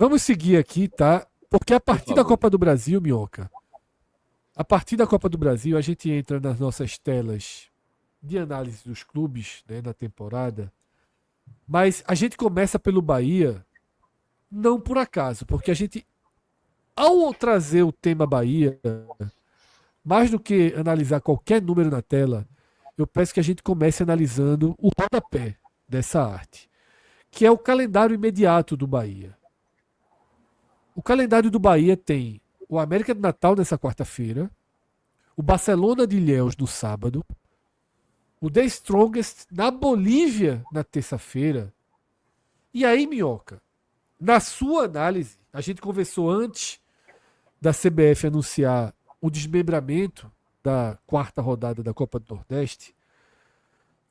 Vamos seguir aqui, tá? Porque a Por partir da favor. Copa do Brasil, Minhoca, a partir da Copa do Brasil, a gente entra nas nossas telas de análise dos clubes, né, na temporada. Mas a gente começa pelo Bahia, não por acaso, porque a gente, ao trazer o tema Bahia, mais do que analisar qualquer número na tela, eu peço que a gente comece analisando o rodapé dessa arte, que é o calendário imediato do Bahia. O calendário do Bahia tem o América de Natal nessa quarta-feira, o Barcelona de Ilhéus no sábado, o The Strongest na Bolívia na terça-feira. E aí, Minhoca, na sua análise, a gente conversou antes da CBF anunciar o desmembramento da quarta rodada da Copa do Nordeste.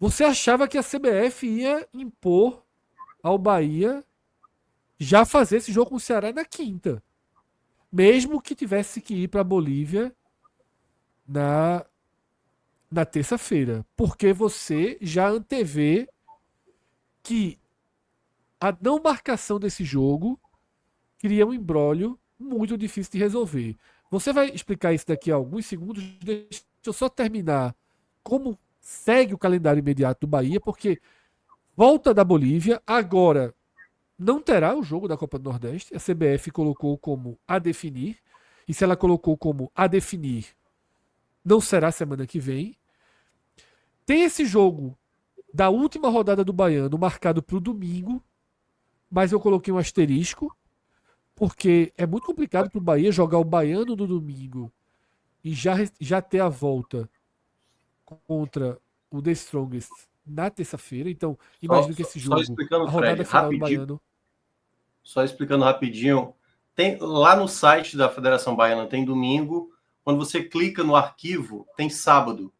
Você achava que a CBF ia impor ao Bahia já fazer esse jogo com o Ceará na quinta, mesmo que tivesse que ir para a Bolívia na terça-feira, porque você já antevê que a não marcação desse jogo cria um imbróglio muito difícil de resolver. Você vai explicar isso daqui a alguns segundos. Deixa eu só terminar como segue o calendário imediato do Bahia, porque volta da Bolívia, agora não terá o jogo da Copa do Nordeste. A CBF colocou como a definir, e se ela colocou como a definir, não será semana que vem. Tem esse jogo da última rodada do Baiano marcado para o domingo, mas eu coloquei um asterisco, porque é muito complicado para o Bahia jogar o Baiano no domingo e já ter a volta contra o The Strongest na terça-feira. Então, imagino que esse Só jogo, explicando, a Fred, rodada final do rapidinho. Baiano. Só explicando rapidinho. Tem, lá no site da Federação Baiana tem domingo. Quando você clica no arquivo, tem sábado.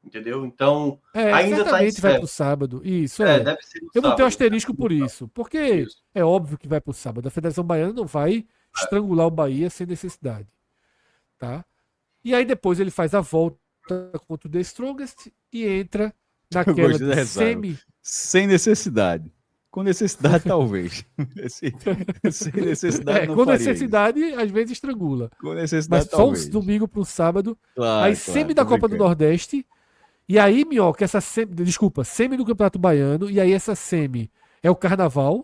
Entendeu? Então, ainda está Certamente vai para o incerto. sábado. Isso é. Deve ser no Eu botei um sábado. asterisco por isso, porque Isso. é óbvio que vai para o sábado. A Federação Baiana não vai estrangular o Bahia sem necessidade. Tá? E aí depois ele faz a volta contra o The Strongest e entra Eu naquela gostei de da ressalva. semi. Sem necessidade. Com necessidade, talvez. Sem necessidade, não Com faria necessidade, às vezes estrangula. isso. Com Mas necessidade, só um talvez. domingo para um sábado. Claro, Aí semi claro, da tô Copa do brincando. Nordeste. E aí, Minhoca, essa semi. Desculpa, semi do Campeonato Baiano. E aí essa semi é o Carnaval.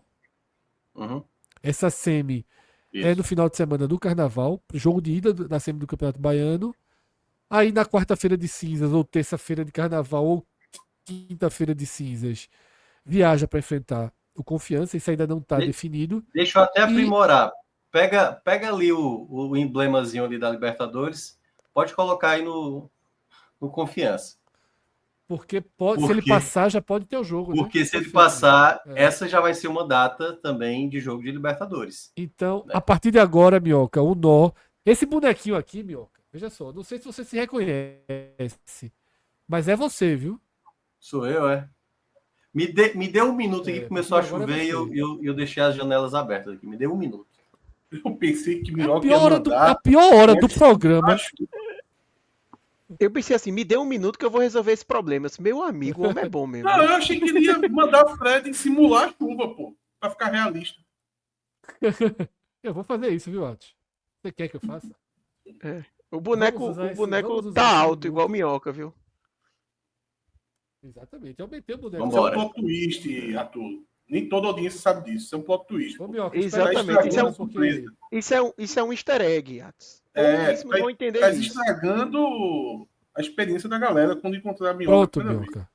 Uhum. Essa semi é no Isso. final de semana do Carnaval. Jogo de ida da semi do Campeonato Baiano. Aí na quarta-feira de cinzas, ou terça-feira de Carnaval, ou quinta-feira de cinzas, viaja para enfrentar o Confiança. Isso ainda não está definido. Deixa eu até E aprimorar. Pega ali o emblemazinho ali da Libertadores. Pode colocar aí no Confiança. porque se ele passar, já pode ter o jogo, né? Porque se ele Perfeito, passar, Minhoca. essa já vai ser uma data também de jogo de Libertadores. Então, Né? a partir de agora, Minhoca, o nó. Esse bonequinho aqui, Minhoca, veja só, não sei se você se reconhece, mas é você, viu? Sou eu, é? Me deu um minuto aqui que começou a chover e eu deixei as janelas abertas aqui. Me deu um minuto. Eu pensei que A Minhoca ia pior hora mandar. a pior hora do programa. Eu pensei assim, me dê um minuto que eu vou resolver esse problema. Meu amigo, o homem é bom mesmo. Não, eu achei que ele ia mandar o Fred simular a chuva, pô. Pra ficar realista. Eu vou fazer isso, viu, Atos? Você quer que eu faça? O boneco, vamos usar tá esse alto, minuto. igual minhoca, viu? Exatamente, eu aumentei o boneco. Isso é um Vambora. plot twist, Arthur. Nem toda audiência sabe disso. Isso é um plot twist. Ô, Pô. Minhoca, Exatamente, espera aí, isso é um- porque- Isso é um easter egg, Atos. É, Pouquíssimos vão entender tá isso. estragando a experiência da galera quando encontrar a Minhoca. Pronto, pela vez. Minhoca.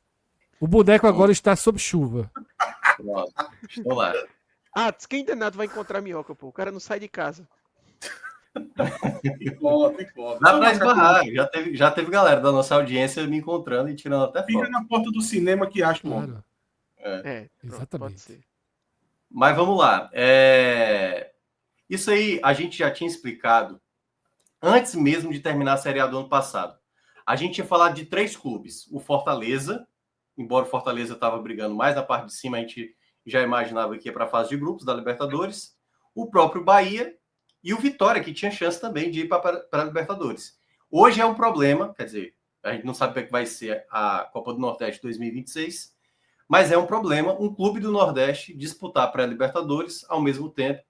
O boneco agora está sob chuva. Pronto. Estou lá. Atos, quem danado vai encontrar minhoca, pô? O cara não sai de casa. Picota. Dá pra esbarrar. Já teve galera da nossa audiência me encontrando e tirando até Fica foto. na porta do cinema que acha o homem. Claro, Pronto, exatamente. pode ser. Mas vamos lá. Isso aí a gente já tinha explicado antes mesmo de terminar a Série A do ano passado. A gente tinha falado de 3 clubes. O Fortaleza, embora o Fortaleza estava brigando mais na parte de cima, a gente já imaginava que ia para a fase de grupos da Libertadores. O próprio Bahia e o Vitória, que tinha chance também de ir para a Libertadores. Hoje é um problema, quer dizer, a gente não sabe como é que vai ser a Copa do Nordeste 2026, mas é um problema um clube do Nordeste disputar pré-Libertadores ao mesmo tempo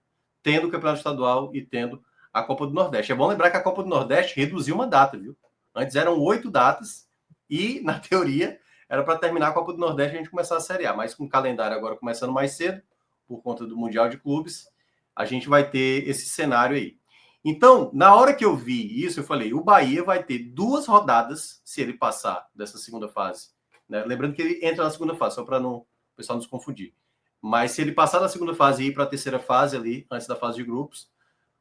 tendo o Campeonato Estadual e tendo a Copa do Nordeste. É bom lembrar que a Copa do Nordeste reduziu uma data, viu? Antes eram 8 datas e, na teoria, era para terminar a Copa do Nordeste e a gente começar a Série A. Mas com o calendário agora começando mais cedo, por conta do Mundial de Clubes, a gente vai ter esse cenário aí. Então, na hora que eu vi isso, eu falei, o Bahia vai ter 2 rodadas, se ele passar dessa segunda fase. Né? Lembrando que ele entra na segunda fase, só para o pessoal não se confundir. Mas se ele passar da segunda fase e ir para a terceira fase ali, antes da fase de grupos,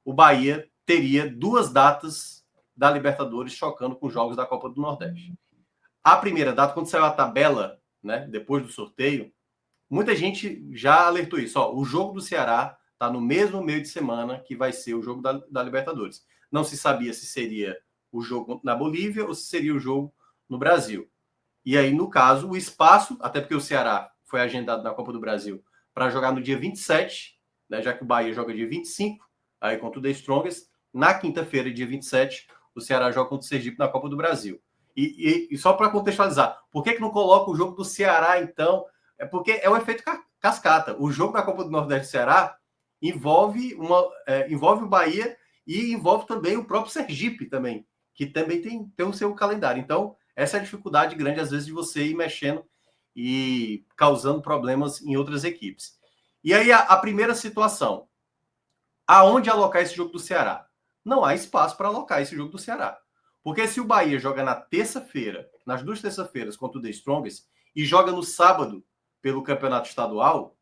o Bahia teria 2 datas da Libertadores chocando com jogos da Copa do Nordeste. A primeira data, quando saiu a tabela, né, depois do sorteio, muita gente já alertou isso. Ó, o jogo do Ceará está no mesmo meio de semana que vai ser o jogo da Libertadores. Não se sabia se seria o jogo na Bolívia ou se seria o jogo no Brasil. E aí, no caso, o espaço, até porque o Ceará foi agendado na Copa do Brasil para jogar no dia 27, né, já que o Bahia joga dia 25, aí contra o The Strongest. Na quinta-feira, dia 27, o Ceará joga contra o Sergipe na Copa do Brasil. E só para contextualizar, por que não coloca o jogo do Ceará, então? É porque é o efeito cascata. O jogo da Copa do Nordeste do Ceará envolve o Bahia e envolve também o próprio Sergipe também, que também tem o seu calendário. Então, essa é a dificuldade grande, às vezes, de você ir mexendo e causando problemas em outras equipes. E aí, a primeira situação. Aonde alocar esse jogo do Ceará? Não há espaço para alocar esse jogo do Ceará. Porque se o Bahia joga na terça-feira, nas 2 terças-feiras contra o The Strongest, e joga no sábado pelo Campeonato Estadual,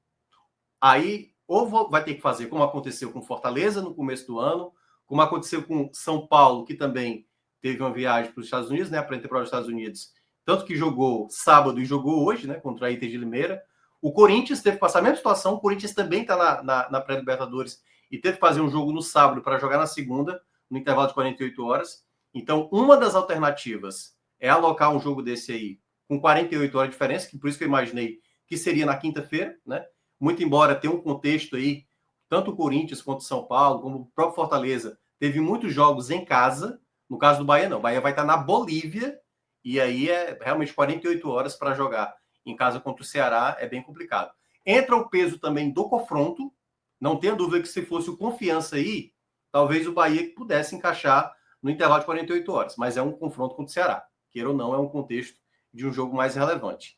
aí ou vai ter que fazer como aconteceu com Fortaleza no começo do ano, como aconteceu com São Paulo, que também teve uma viagem para os Estados Unidos, né, para a temporada dos Estados Unidos, tanto que jogou sábado e jogou hoje, né, contra a Inter de Limeira. O Corinthians teve que passar a mesma situação, o Corinthians também está na pré-Libertadores e teve que fazer um jogo no sábado para jogar na segunda, no intervalo de 48 horas. Então, uma das alternativas é alocar um jogo desse aí com 48 horas de diferença, que por isso que eu imaginei que seria na quinta-feira, né? Muito embora tenha um contexto aí, tanto o Corinthians quanto o São Paulo, como o próprio Fortaleza, teve muitos jogos em casa. No caso do Bahia, não. O Bahia vai estar na Bolívia, e aí é realmente 48 horas para jogar em casa contra o Ceará, é bem complicado. Entra o peso também do confronto. Não tenha dúvida que se fosse o Confiança aí, talvez o Bahia pudesse encaixar no intervalo de 48 horas, mas é um confronto contra o Ceará. Queira ou não, é um contexto de um jogo mais relevante.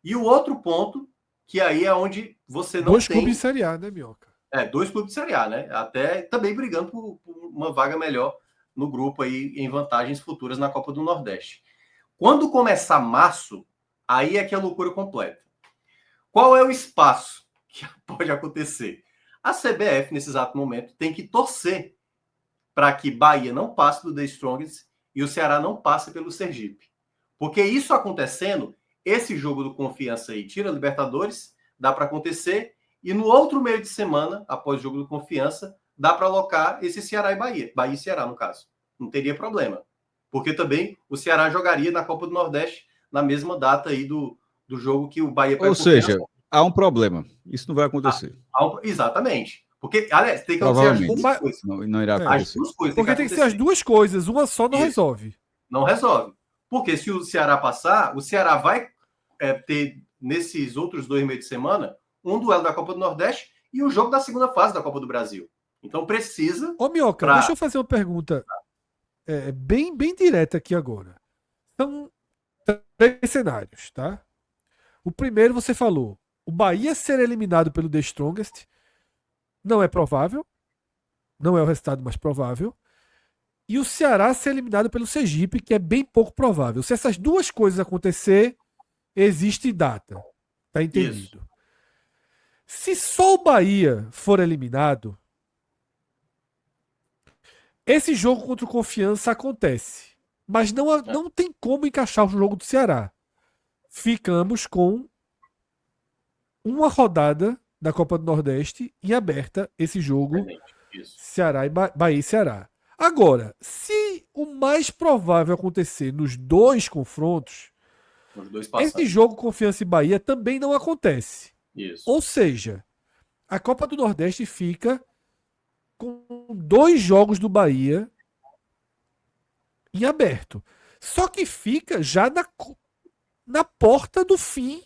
E o outro ponto, que aí é onde você não 2 tem... clubes de Série A, né, Minhoca? 2 clubes de Série A, né? Até também brigando por uma vaga melhor no grupo aí, em vantagens futuras na Copa do Nordeste. Quando começar março, aí é que é a loucura completa. Qual é o espaço que pode acontecer? A CBF, nesse exato momento, tem que torcer para que Bahia não passe do The Strongest e o Ceará não passe pelo Sergipe. Porque isso acontecendo, esse jogo do Confiança aí tira a Libertadores, dá para acontecer, e no outro meio de semana, após o jogo do Confiança, dá para alocar esse Ceará e Bahia. Bahia e Ceará, no caso. Não teria problema. Porque também o Ceará jogaria na Copa do Nordeste na mesma data aí do jogo que o Bahia... Ou seja, há um problema. Isso não vai acontecer. Exatamente. Porque, aliás, tem que acontecer as duas coisas. Não irá acontecer. As duas coisas. Porque tem que ser as 2 coisas. Uma só não resolve. Não resolve. Porque se o Ceará passar, o Ceará vai ter, nesses outros 2 meios de semana, um duelo da Copa do Nordeste e o jogo da segunda fase da Copa do Brasil. Então precisa... Ô, Minhoca, deixa eu fazer uma pergunta bem direta aqui agora. São 3 cenários, tá? O primeiro você falou, o Bahia ser eliminado pelo The Strongest não é provável, não é o resultado mais provável, e o Ceará ser eliminado pelo Sergipe, que é bem pouco provável. Se essas 2 coisas acontecer, existe data. Tá entendido? Isso. Se só o Bahia for eliminado, esse jogo contra o Confiança acontece. Mas não tem como encaixar o jogo do Ceará. Ficamos com uma rodada da Copa do Nordeste em aberta, esse jogo Ceará e Bahia e Ceará. Agora, se o mais provável acontecer nos 2 confrontos, esse jogo Confiança e Bahia também não acontece. Isso. Ou seja, a Copa do Nordeste fica com 2 jogos do Bahia em aberto. Só que fica já na porta do fim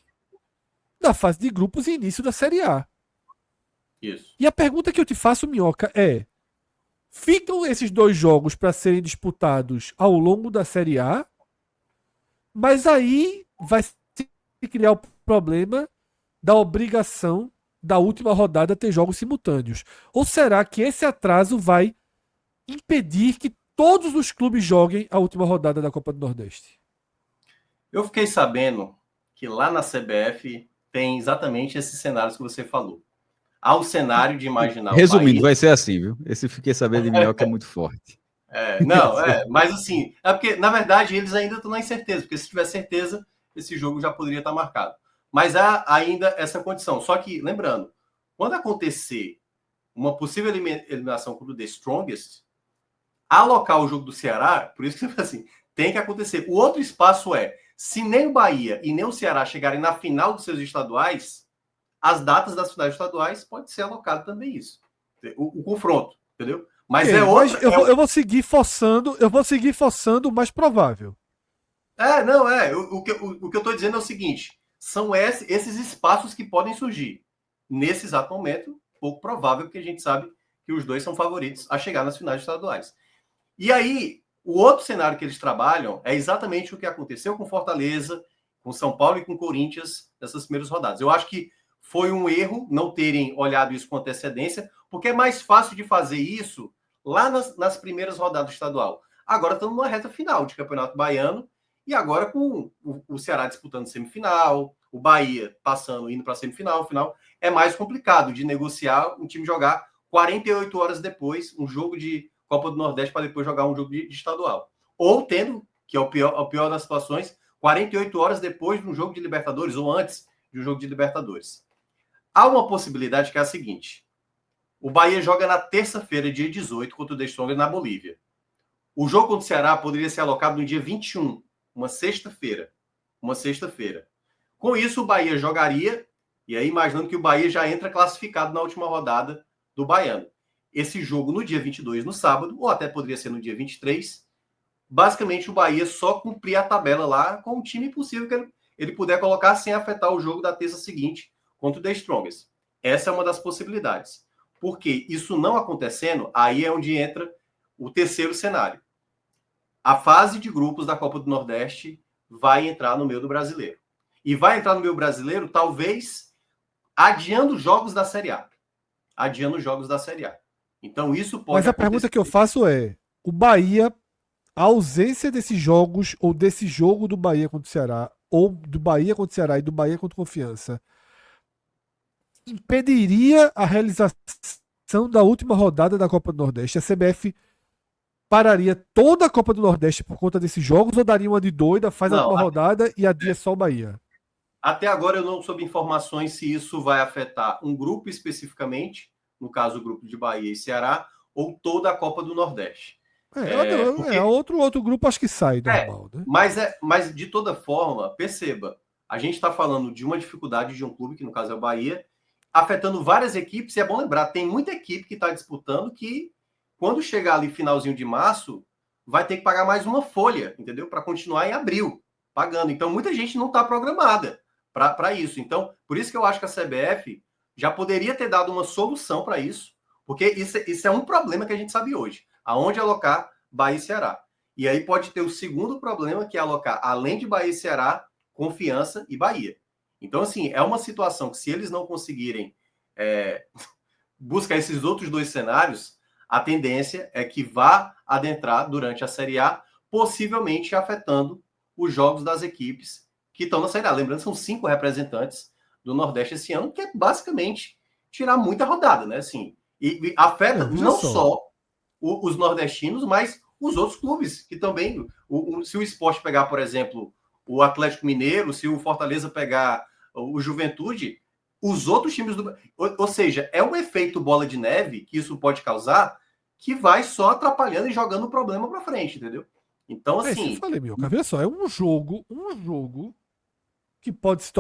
da fase de grupos e início da Série A. Isso. E a pergunta que eu te faço, Minhoca, é: ficam esses 2 jogos para serem disputados ao longo da Série A, mas aí vai se criar o problema da obrigação da última rodada ter jogos simultâneos? Ou será que esse atraso vai impedir que todos os clubes joguem a última rodada da Copa do Nordeste? Eu fiquei sabendo que lá na CBF tem exatamente esses cenários que você falou. Há o cenário de imaginar Resumindo, o Bahia... vai ser assim, viu? Esse fiquei sabendo de Minhoca é muito forte. Mas assim, é porque, na verdade, eles ainda estão na incerteza, porque se tiver certeza, esse jogo já poderia estar marcado. Mas há ainda essa condição. Só que, lembrando, quando acontecer uma possível eliminação contra o The Strongest, alocar o jogo do Ceará, por isso que assim, tem que acontecer. O outro espaço é, se nem o Bahia e nem o Ceará chegarem na final dos seus estaduais, as datas das finais estaduais pode ser alocado também isso. O confronto, entendeu? Mas Ok, é outro. eu vou seguir forçando o mais provável. O que eu estou dizendo é o seguinte: são esses espaços que podem surgir. Nesse exato momento, pouco provável, porque a gente sabe que os dois são favoritos a chegar nas finais estaduais. E aí, o outro cenário que eles trabalham é exatamente o que aconteceu com Fortaleza, com São Paulo e com Corinthians nessas primeiras rodadas. Eu acho que foi um erro não terem olhado isso com antecedência, porque é mais fácil de fazer isso lá nas primeiras rodadas do estadual. Agora estamos numa reta final de Campeonato Baiano, e agora com o Ceará disputando semifinal, o Bahia indo para a semifinal, final, é mais complicado de negociar um time jogar 48 horas depois um jogo de Copa do Nordeste para depois jogar um jogo de estadual. Ou tendo, que é o pior das situações, 48 horas depois de um jogo de Libertadores ou antes de um jogo de Libertadores. Há uma possibilidade que é a seguinte: o Bahia joga na terça-feira, dia 18, contra o The Strongest na Bolívia. O jogo contra o Ceará poderia ser alocado no dia 21, uma sexta-feira. Com isso, o Bahia jogaria, e aí imaginando que o Bahia já entra classificado na última rodada do Baiano. Esse jogo no dia 22, no sábado, ou até poderia ser no dia 23, basicamente o Bahia só cumprir a tabela lá com o time possível que ele puder colocar sem afetar o jogo da terça seguinte contra o The Strongest. Essa é uma das possibilidades. Porque isso não acontecendo, aí é onde entra o terceiro cenário. A fase de grupos da Copa do Nordeste vai entrar no meio do Brasileiro. E vai entrar no meio brasileiro, talvez, adiando jogos da Série A. Então, isso pode Mas a pergunta que eu faço é: o Bahia, a ausência desses jogos, ou desse jogo do Bahia contra o Ceará, ou do Bahia contra o Ceará e do Bahia contra o Confiança, impediria a realização da última rodada da Copa do Nordeste? A CBF pararia toda a Copa do Nordeste por conta desses jogos, ou daria uma de doida, faz a última rodada e adia só o Bahia? Até agora eu não soube informações se isso vai afetar um grupo especificamente, no caso o grupo de Bahia e Ceará, ou toda a Copa do Nordeste. Outro grupo acho que sai normal, né? Mas de toda forma, perceba, a gente está falando de uma dificuldade de um clube, que no caso é o Bahia, afetando várias equipes, e é bom lembrar, tem muita equipe que está disputando que, quando chegar ali finalzinho de março, vai ter que pagar mais uma folha, entendeu? Para continuar em abril, pagando. Então, muita gente não está programada para isso. Então, por isso que eu acho que a CBF já poderia ter dado uma solução para isso, porque isso é um problema que a gente sabe hoje. Aonde alocar Bahia e Ceará. E aí pode ter o segundo problema, que é alocar, além de Bahia e Ceará, Confiança e Bahia. Então, assim, é uma situação que, se eles não conseguirem buscar esses outros dois cenários, a tendência é que vá adentrar durante a Série A, possivelmente afetando os jogos das equipes que estão na Série A. Lembrando, são 5 representantes do Nordeste esse ano, que é basicamente tirar muita rodada, né? Assim, e afeta não só os nordestinos, mas os outros clubes, que também, se o Sport pegar, por exemplo, o Atlético Mineiro, se o Fortaleza pegar o Juventude, os outros times do... Ou seja, é um efeito bola de neve que isso pode causar, que vai só atrapalhando e jogando o problema para frente, entendeu? Então, assim... É isso que eu falei, Minhoca. Veja só, é um jogo que pode se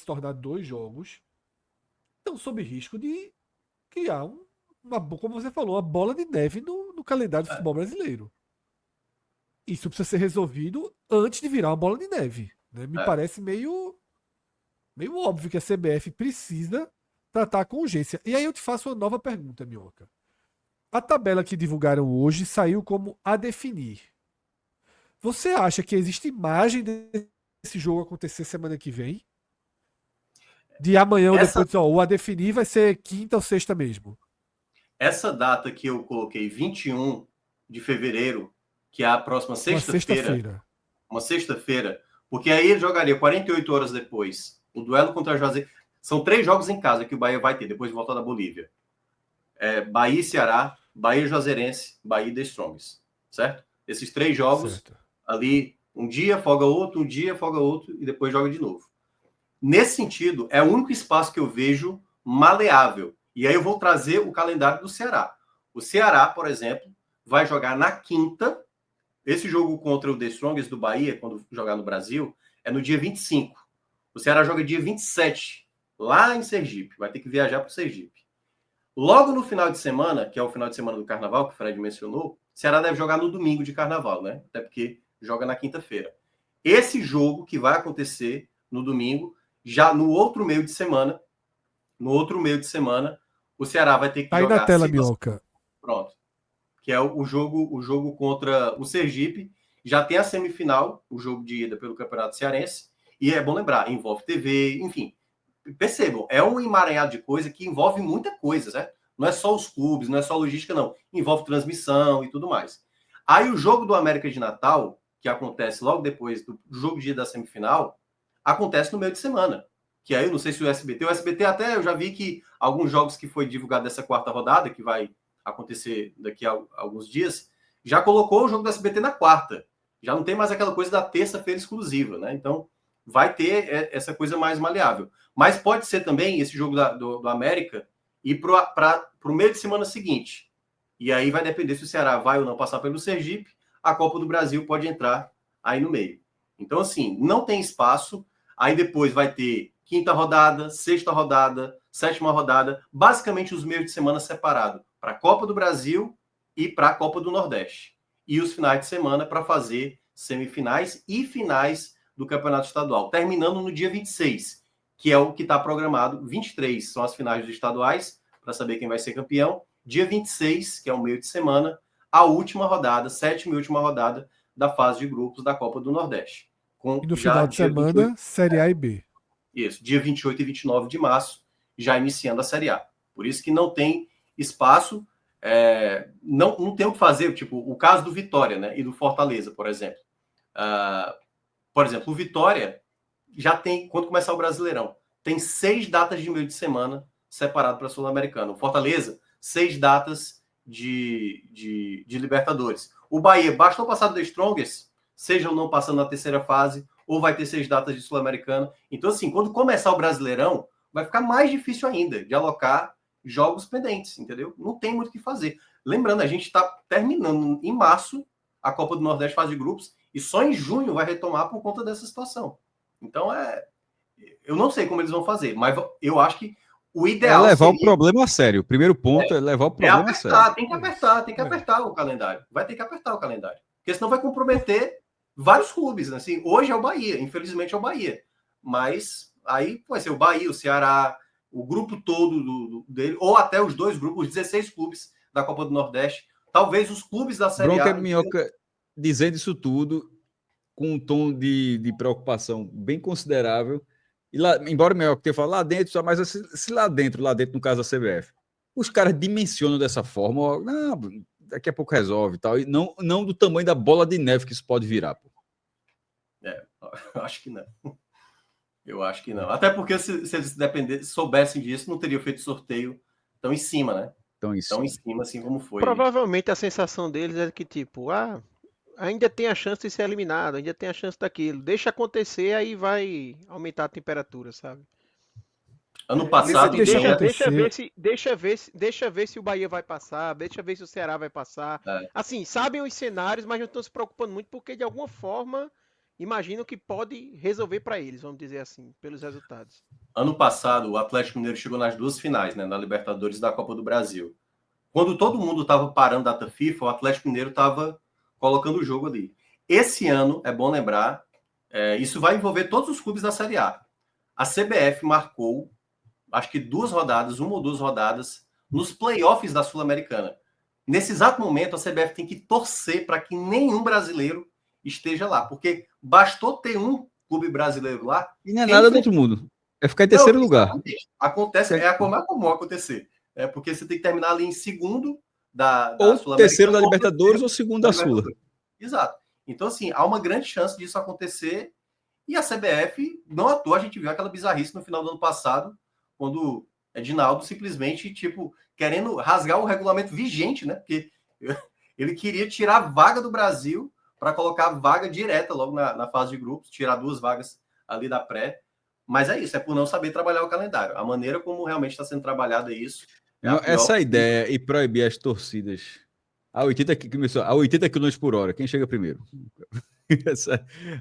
tornar 2 jogos, estão sob risco de criar como você falou, uma bola de neve no calendário do futebol brasileiro. Isso precisa ser resolvido antes de virar uma bola de neve. Né? Me parece meio Meio óbvio que a CBF precisa tratar com urgência. E aí eu te faço uma nova pergunta, Minhoca. A tabela que divulgaram hoje saiu como a definir. Você acha que existe margem desse jogo acontecer semana que vem? De amanhã ou depois, o a definir vai ser quinta ou sexta mesmo. Essa data que eu coloquei, 21 de fevereiro, que é a próxima sexta-feira. Uma sexta-feira, porque aí ele jogaria 48 horas depois. O duelo contra a Juazeiro. São 3 jogos em casa que o Bahia vai ter, depois de voltar da Bolívia. Bahia e Ceará, Bahia e Juazeirense, Bahia e The Strongest. Certo? Esses 3 jogos, certo. Ali, um dia folga outro, e depois joga de novo. Nesse sentido, é o único espaço que eu vejo maleável. E aí eu vou trazer o calendário do Ceará. O Ceará, por exemplo, vai jogar na quinta. Esse jogo contra o The Strongest do Bahia, quando jogar no Brasil, é no dia 25. O Ceará joga dia 27, lá em Sergipe. Vai ter que viajar para o Sergipe. Logo no final de semana, que é o final de semana do Carnaval, que o Fred mencionou, o Ceará deve jogar no domingo de Carnaval, né? Até porque joga na quinta-feira. Esse jogo que vai acontecer no domingo, já no outro meio de semana, o Ceará vai ter que jogar... Aí na tela, Minhoca. Pronto. Que é o jogo contra o Sergipe. Já tem a semifinal, o jogo de ida pelo Campeonato Cearense. E é bom lembrar, envolve TV, enfim. Percebam, é um emaranhado de coisa que envolve muita coisa, certo? Não é só os clubes, não é só logística, não. Envolve transmissão e tudo mais. Aí o jogo do América de Natal, que acontece logo depois do jogo de ida da semifinal, acontece no meio de semana. Que aí eu não sei se o SBT até eu já vi que alguns jogos que foi divulgado dessa quarta rodada, que vai acontecer daqui a alguns dias, já colocou o jogo do SBT na quarta. Já não tem mais aquela coisa da terça-feira exclusiva, né? Então, vai ter essa coisa mais maleável. Mas pode ser também esse jogo do América ir para o meio de semana seguinte. E aí vai depender se o Ceará vai ou não passar pelo Sergipe, a Copa do Brasil pode entrar aí no meio. Então, assim, não tem espaço. Aí depois vai ter quinta rodada, sexta rodada, sétima rodada, basicamente os meios de semana separados para a Copa do Brasil e para a Copa do Nordeste. E os finais de semana para fazer semifinais e finais do Campeonato Estadual, terminando no dia 26, que é o que está programado. 23 são as finais dos estaduais, para saber quem vai ser campeão. Dia 26, que é o meio de semana, a última rodada, sétima e última rodada da fase de grupos da Copa do Nordeste. E no final de semana, 28, Série A e B. Isso, dia 28 e 29 de março, já iniciando a Série A. Por isso que não tem espaço, não tem o que fazer, tipo, o caso do Vitória, né, e do Fortaleza, por exemplo. O Vitória já tem, quando começar o Brasileirão, tem 6 datas de meio de semana separado para a Sul-Americana. O Fortaleza, 6 datas de Libertadores. O Bahia, bastou passar do The Strongest, seja ou não passando na terceira fase, ou vai ter 6 datas de Sul-Americana. Então, assim, quando começar o Brasileirão, vai ficar mais difícil ainda de alocar jogos pendentes, entendeu? Não tem muito o que fazer. Lembrando, a gente está terminando em março a Copa do Nordeste fase de grupos, e só em junho vai retomar por conta dessa situação. Então, eu não sei como eles vão fazer, mas eu acho que o ideal é levar o problema a sério. O primeiro ponto é levar o problema a sério. Tem que apertar o calendário. Vai ter que apertar o calendário. Porque senão vai comprometer vários clubes. Né? Assim, hoje é o Bahia, infelizmente é o Bahia. Mas aí vai ser o Bahia, o Ceará, o grupo todo dele, ou até os 2 grupos, os 16 clubes da Copa do Nordeste. Talvez os clubes da Série Bronca A... Minhoca dizendo isso tudo com um tom de preocupação bem considerável. E lá, embora o Minhoca tenha falado lá dentro, mas se lá dentro, no caso da CBF, os caras dimensionam dessa forma, ó, não, daqui a pouco resolve e tal, e não do tamanho da bola de neve que isso pode virar. Pô. Eu acho que não. Eu acho que não. Até porque se eles soubessem disso, não teriam feito sorteio tão em cima, né? Tão em cima, assim como foi. Provavelmente a sensação deles é que, tipo, ainda tem a chance de ser eliminado, ainda tem a chance daquilo. Deixa acontecer, aí vai aumentar a temperatura, sabe? Ano passado... Deixa ver se o Bahia vai passar, deixa ver se o Ceará vai passar. Assim, sabem os cenários, mas não estão se preocupando muito, porque de alguma forma imaginam que pode resolver para eles, vamos dizer assim, pelos resultados. Ano passado, o Atlético Mineiro chegou nas 2 finais, né, na Libertadores e da Copa do Brasil. Quando todo mundo estava parando a data FIFA, o Atlético Mineiro estava colocando o jogo ali. Esse ano, é bom lembrar, isso vai envolver todos os clubes da Série A. a CBF marcou, acho que 2 rodadas, 1 ou 2 rodadas, nos playoffs da Sul-Americana. Nesse exato momento, a CBF tem que torcer para que nenhum brasileiro esteja lá, porque bastou ter um clube brasileiro lá. E não é nada do outro mundo. É ficar em terceiro lugar. Acontece, é a coisa mais comum acontecer. É porque você tem que terminar ali em segundo da Ou Sul-Americana. terceiro da Libertadores ou segundo da Sula. Exato. Então, assim, há uma grande chance disso acontecer. E a CBF, não à toa, a gente viu aquela bizarrice no final do ano passado, quando Edinaldo simplesmente, tipo, querendo rasgar o regulamento vigente, né? Porque ele queria tirar a vaga do Brasil para colocar a vaga direta logo na fase de grupos, tirar 2 vagas ali da pré. Mas é isso, é por não saber trabalhar o calendário. A maneira como realmente está sendo trabalhado é isso. Essa ideia e proibir as torcidas a 80 km por hora, quem chega primeiro?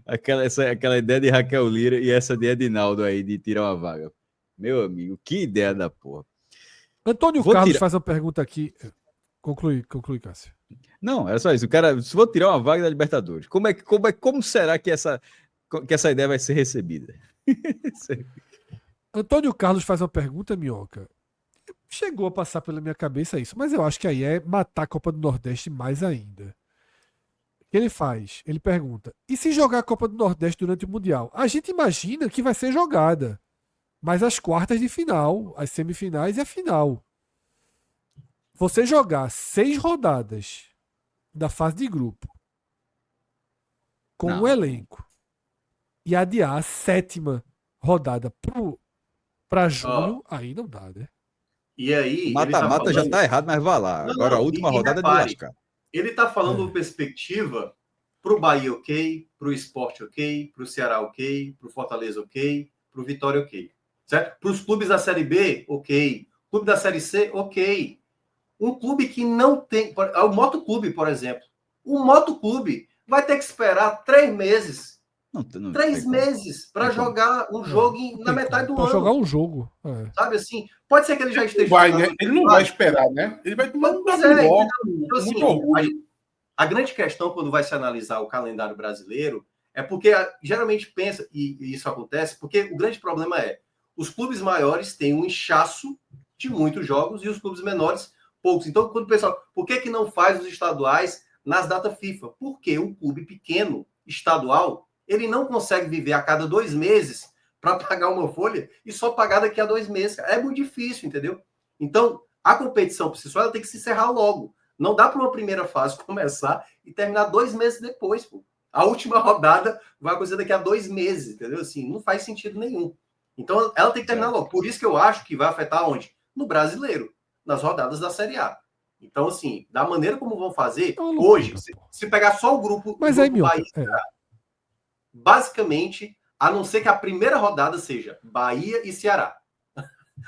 Aquela ideia de Raquel Lira e essa de Edinaldo aí de tirar uma vaga. Meu amigo, que ideia da porra. Antônio Carlos faz uma pergunta aqui. Conclui, Cássio. Não, era só isso. O cara, se vou tirar uma vaga da Libertadores, como será que essa ideia vai ser recebida? Antônio Carlos faz uma pergunta, Minhoca. Chegou a passar pela minha cabeça isso, mas eu acho que aí é matar a Copa do Nordeste mais ainda. O que ele faz? Ele pergunta: e se jogar a Copa do Nordeste durante o Mundial? A gente imagina que vai ser jogada, mas as quartas de final, as semifinais e a final. Você jogar 6 rodadas da fase de grupo com o elenco e adiar a 7ª rodada para julho, aí não dá, né? E aí. Mata-mata já tá errado, mas vai lá. Agora a última rodada é de lascar. Ele tá falando perspectiva pro Bahia ok, pro Sport ok, pro Ceará ok, pro Fortaleza ok, pro Vitória ok. Certo? Pros clubes da Série B, ok. Clube da Série C, ok. Um clube que não tem. O Motoclube, por exemplo. O Motoclube vai ter que esperar 3 meses. 3 meses para jogar um jogo na metade do ano. Para jogar um jogo. Sabe assim? Pode ser que ele já esteja. Ele não vai esperar, né? Ele vai tomar um bloco. Então, assim, a grande questão quando vai se analisar o calendário brasileiro é porque geralmente pensa, e isso acontece, porque o grande problema é os clubes maiores têm um inchaço de muitos jogos e os clubes menores poucos. Então, quando o pessoal, por que não faz os estaduais nas datas FIFA? Porque um clube pequeno, estadual, ele não consegue viver a cada 2 meses para pagar uma folha e só pagar daqui a 2 meses. É muito difícil, entendeu? Então, a competição por si só ela tem que se encerrar logo. Não dá para uma primeira fase começar e terminar 2 meses depois. Pô. A última rodada vai acontecer daqui a 2 meses, entendeu? Assim, não faz sentido nenhum. Então, ela tem que terminar logo. Por isso que eu acho que vai afetar onde? No brasileiro, nas rodadas da Série A. Então, assim, da maneira como vão fazer, hoje, se pegar só o grupo, mas grupo aí, meu, Bahia, basicamente, a não ser que a primeira rodada seja Bahia e Ceará.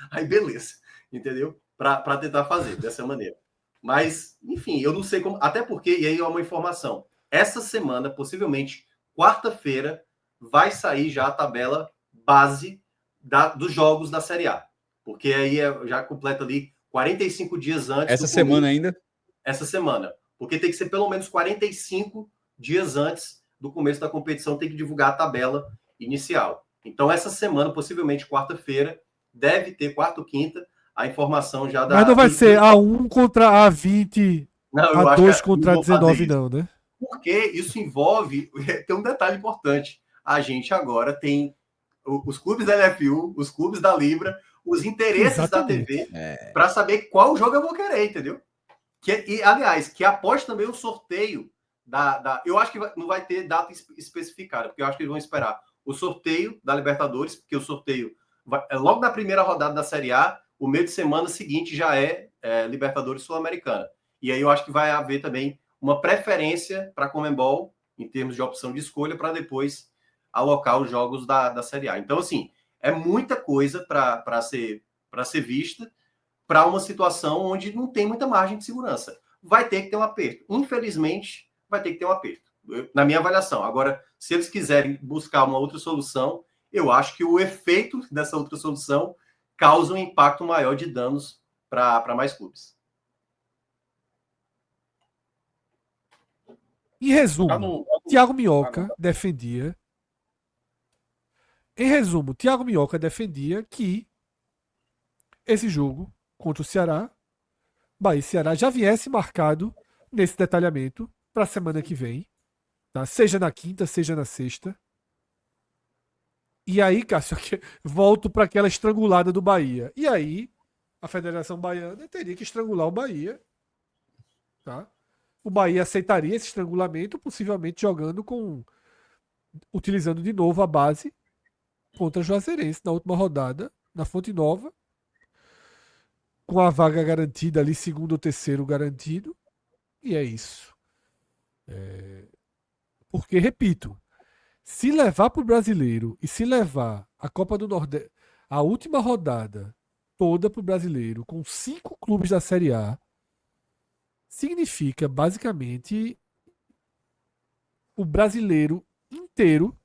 Aí, beleza, entendeu? Para tentar fazer dessa maneira. Mas, enfim, eu não sei como. Até porque, e aí é uma informação. Essa semana, possivelmente, quarta-feira, vai sair já a tabela base dos jogos da Série A. Porque aí já completa ali 45 dias antes. Essa semana ainda? Essa semana. Porque tem que ser pelo menos 45 dias antes do começo da competição, tem que divulgar a tabela inicial. Então, essa semana, possivelmente quarta-feira, deve ter, quarta ou quinta, a informação já da... Mas não vai ser A1 contra A20, não, A2 contra A19, não, né? Porque isso envolve... Tem um detalhe importante. A gente agora tem os clubes da LFU, os clubes da Libra, os interesses Exatamente. Da TV, para saber qual jogo eu vou querer, entendeu? E, aliás, que após também o sorteio eu acho que não vai ter data especificada, porque eu acho que eles vão esperar o sorteio da Libertadores, porque o sorteio logo na primeira rodada da Série A, o meio de semana seguinte já é Libertadores Sul-Americana. E aí eu acho que vai haver também uma preferência para a Conmebol, em termos de opção de escolha, para depois alocar os jogos da Série A. Então, assim, é muita coisa para ser vista para uma situação onde não tem muita margem de segurança. Vai ter que ter um aperto. Infelizmente, vai ter que ter um aperto, na minha avaliação. Agora, se eles quiserem buscar uma outra solução, eu acho que o efeito dessa outra solução causa um impacto maior de danos para mais clubes. Em resumo, Thiago Minhoca defendia Em resumo, Thiago Minhoca defendia que esse jogo contra o Ceará, Bahia e Ceará, já viesse marcado nesse detalhamento para a semana que vem, tá? Seja na quinta, seja na sexta. E aí, Cássio, volto para aquela estrangulada do Bahia. E aí, a Federação Baiana teria que estrangular o Bahia. Tá? O Bahia aceitaria esse estrangulamento, possivelmente utilizando de novo a base contra o Juazeirense na última rodada, na Fonte Nova, com a vaga garantida ali, segundo ou terceiro garantido. E é isso. Porque, repito, se levar para o Brasileiro e se levar a Copa do Nordeste, a última rodada toda para o Brasileiro, com 5 clubes da Série A, significa basicamente o brasileiro inteiro,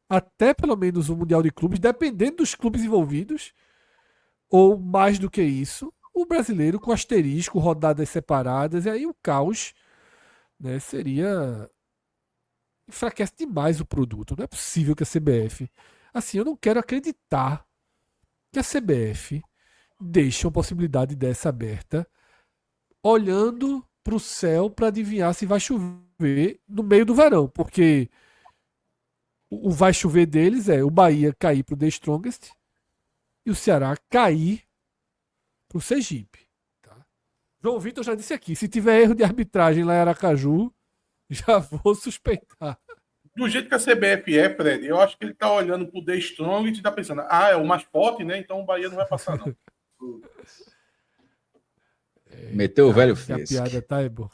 até pelo menos o Mundial de Clubes, dependendo dos clubes envolvidos, ou mais do que isso, o brasileiro com asterisco, rodadas separadas, e aí o caos, né, seria. Enfraquece demais o produto. Não é possível que a CBF. Assim, eu não quero acreditar que a CBF deixe uma possibilidade dessa aberta, olhando para o céu para adivinhar se vai chover no meio do verão. Porque o vai chover deles é o Bahia cair para o The Strongest e o Ceará cair para o Sergipe. Tá? João Vitor já disse aqui: se tiver erro de arbitragem lá em Aracaju, já vou suspeitar. Do jeito que a CBF é, Fred, eu acho que ele tá olhando pro The Strong e tá pensando, é o mais forte, né? Então o Bahia não vai passar, não. Meteu o velho Que a Fisk. piada tá é boa.